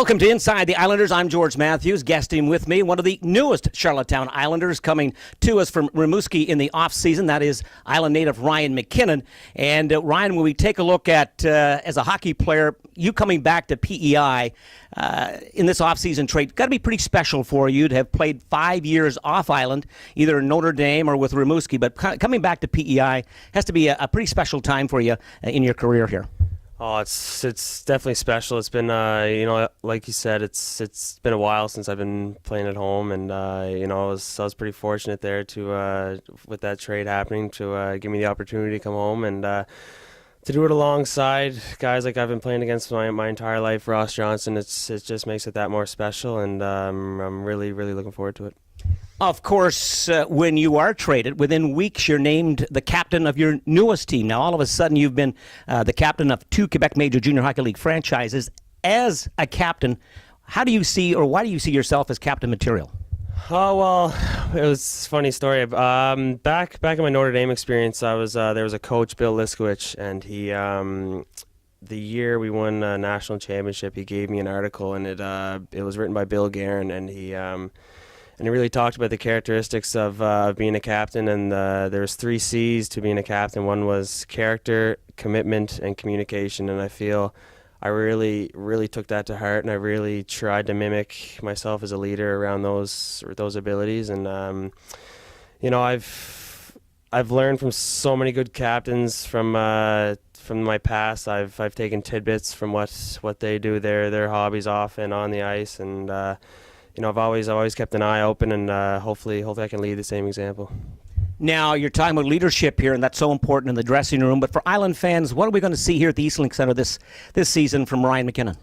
Welcome to Inside the Islanders. I'm George Matthews. Guesting with me, one of the newest Charlottetown Islanders coming to us from Rimouski in the offseason. That is Island native Ryan MacKinnon. And Ryan, when we take a look at, as a hockey player, you coming back to PEI in this offseason trade, got to be pretty special for you to have played 5 years off island, either in Notre Dame or with Rimouski. But coming back to PEI has to be a pretty special time for you in your career here. Oh, it's definitely special. It's been, like you said, it's been a while since I've been playing at home, and I was pretty fortunate there to with that trade happening to give me the opportunity to come home and to do it alongside guys like I've been playing against my entire life. Ross Johnson, it just makes it that more special, and I'm really looking forward to it. Of course, when you are traded, within weeks you're named the captain of your newest team. Now, all of a sudden, you've been the captain of 2 Quebec Major Junior Hockey League franchises. As a captain, how do you see, or why do you see yourself as captain material? Oh, well, it was a funny story. Back in my Notre Dame experience, there was a coach, Bill Liskowicz, and he the year we won a national championship, he gave me an article, and it was written by Bill Guerin, and he really talked about the characteristics of being a captain, and there was 3 C's to being a captain. One was character, commitment, and communication, and I feel I really took that to heart, and I really tried to mimic myself as a leader around those abilities. And I've learned from so many good captains from my past. I've taken tidbits from what they do, their hobbies off and on the ice, and I've always kept an eye open, and hopefully I can lead the same example. Now, you're talking about leadership here, and that's so important in the dressing room. But for Island fans, what are we going to see here at the Eastlink Center this season from Ryan MacKinnon?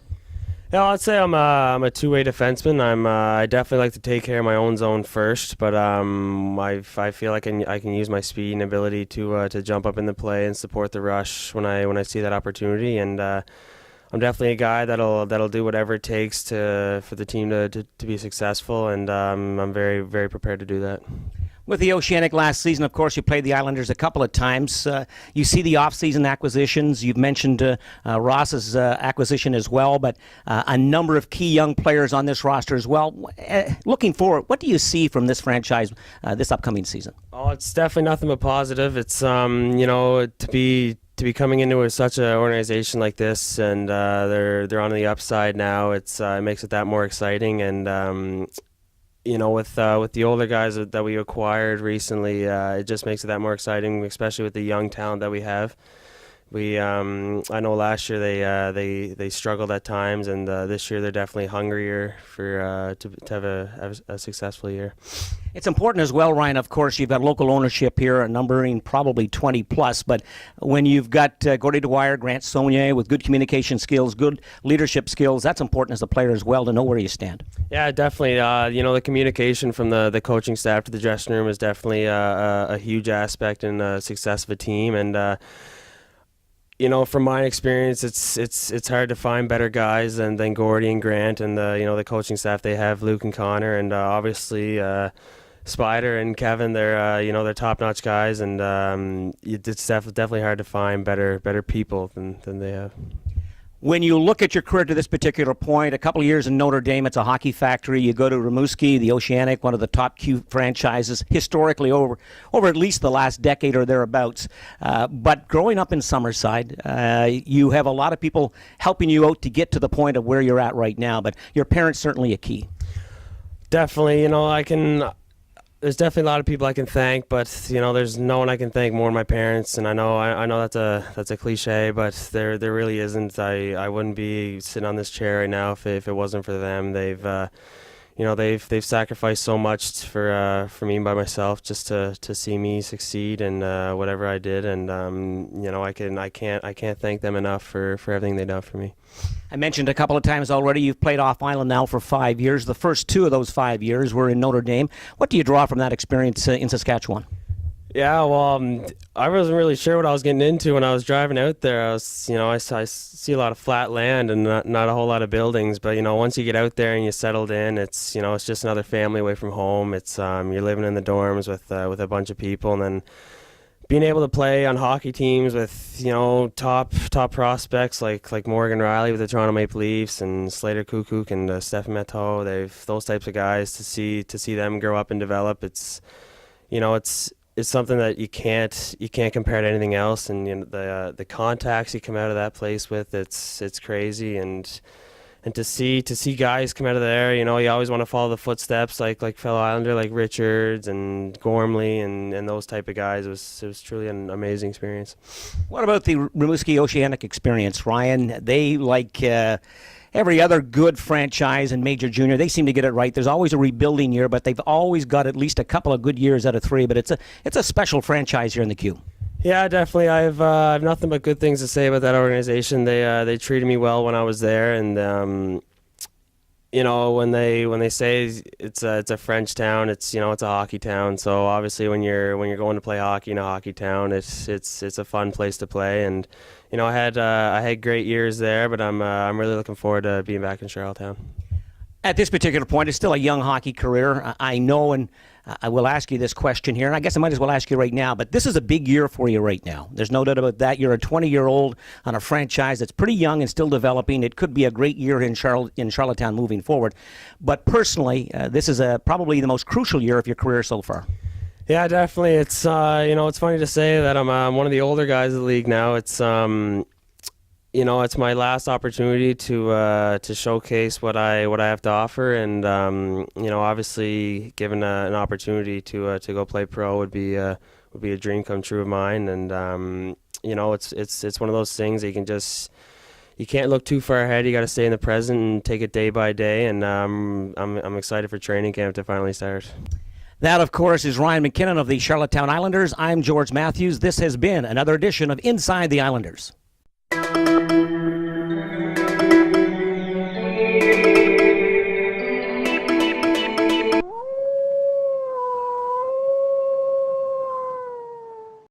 Yeah, I'd say I'm a two-way defenseman. I definitely like to take care of my own zone first, but I feel I can use my speed and ability to jump up in the play and support the rush when I see that opportunity. And I'm definitely a guy that'll do whatever it takes for the team to be successful, and I'm very prepared to do that. With the Oceanic last season, of course, you played the Islanders a couple of times. You see the off-season acquisitions. You've mentioned Ross's acquisition as well, but a number of key young players on this roster as well. Looking forward, what do you see from this franchise this upcoming season? Oh, it's definitely nothing but positive. It's to be coming into such an organization like this, and they're on the upside now. It makes it that more exciting, and with the older guys that we acquired recently, it just makes it that more exciting, especially with the young talent that we have. I know last year they struggled at times, and this year they're definitely hungrier to have a successful year. It's important as well, Ryan. Of course, you've got local ownership here, numbering probably 20 plus. But when you've got Gordy Dwyer, Grant Saunier with good communication skills, good leadership skills, that's important as a player as well to know where you stand. Yeah, definitely. The communication from the coaching staff to the dressing room is definitely a huge aspect in the success of a team, and. From my experience, it's hard to find better guys than Gordy and Grant, and the coaching staff. They have Luke and Connor, and obviously Spider and Kevin. They're top-notch guys, and it's definitely hard to find better people than they have. When you look at your career to this particular point, a couple of years in Notre Dame, it's a hockey factory. You go to Rimouski, the Oceanic, one of the top Q franchises historically over at least the last decade or thereabouts. But growing up in Summerside, you have a lot of people helping you out to get to the point of where you're at right now. But your parents certainly a key. Definitely, there's definitely a lot of people I can thank, but there's no one I can thank more than my parents. And I know that's a cliche, but there really isn't. I wouldn't be sitting on this chair right now if it wasn't for them. They've sacrificed so much for me and by myself just to see me succeed and whatever I did, and I can't thank them enough for everything they've done for me. I mentioned a couple of times already you've played off island now for 5 years. The first 2 of those 5 years were in Notre Dame. What do you draw from that experience in Saskatchewan? Yeah, well, I wasn't really sure what I was getting into when I was driving out there. I see a lot of flat land and not a whole lot of buildings. But once you get out there and you settled in, it's it's just another family away from home. It's you're living in the dorms with a bunch of people, and then being able to play on hockey teams with, you know, top prospects like Morgan Riley with the Toronto Maple Leafs and Slater Kukuk and Stefan Matteau, they've those types of guys, to see them grow up and develop. It's, you know, it's something that you can't compare to anything else. And you know, the contacts you come out of that place with, it's crazy. And to see guys come out of there, you know, you always want to follow the footsteps like fellow Islander like Richards and Gormley and those type of guys. It was truly an amazing experience. What about the Rimouski Oceanic experience, Ryan? They, like every other good franchise in Major Junior, they seem to get it right. There's always a rebuilding year, but they've always got at least a couple of good years out of three. But it's a special franchise here in the Q. Yeah, definitely. I've nothing but good things to say about that organization. They treated me well when I was there, and you know, when they say it's a French town, it's, you know, it's a hockey town. So obviously when you're going to play hockey in a hockey town, it's a fun place to play. And you know, I had great years there, but I'm really looking forward to being back in Charlottetown. At this particular point, it's still a young hockey career. I know, and I will ask you this question here, and I guess I might as well ask you right now, but this is a big year for you right now. There's no doubt about that. You're a 20-year-old on a franchise that's pretty young and still developing. It could be a great year in Charlottetown moving forward. But personally, this is probably the most crucial year of your career so far. Yeah, definitely. It's you know, it's funny to say that I'm one of the older guys in the league now. It's you know, it's my last opportunity to showcase what I have to offer, and you know, obviously, given an opportunity to go play pro would be a dream come true of mine. And you know, it's one of those things that you can't look too far ahead. You got to stay in the present and take it day by day. And I'm excited for training camp to finally start. That, of course, is Ryan MacKinnon of the Charlottetown Islanders. I'm George Matthews. This has been another edition of Inside the Islanders.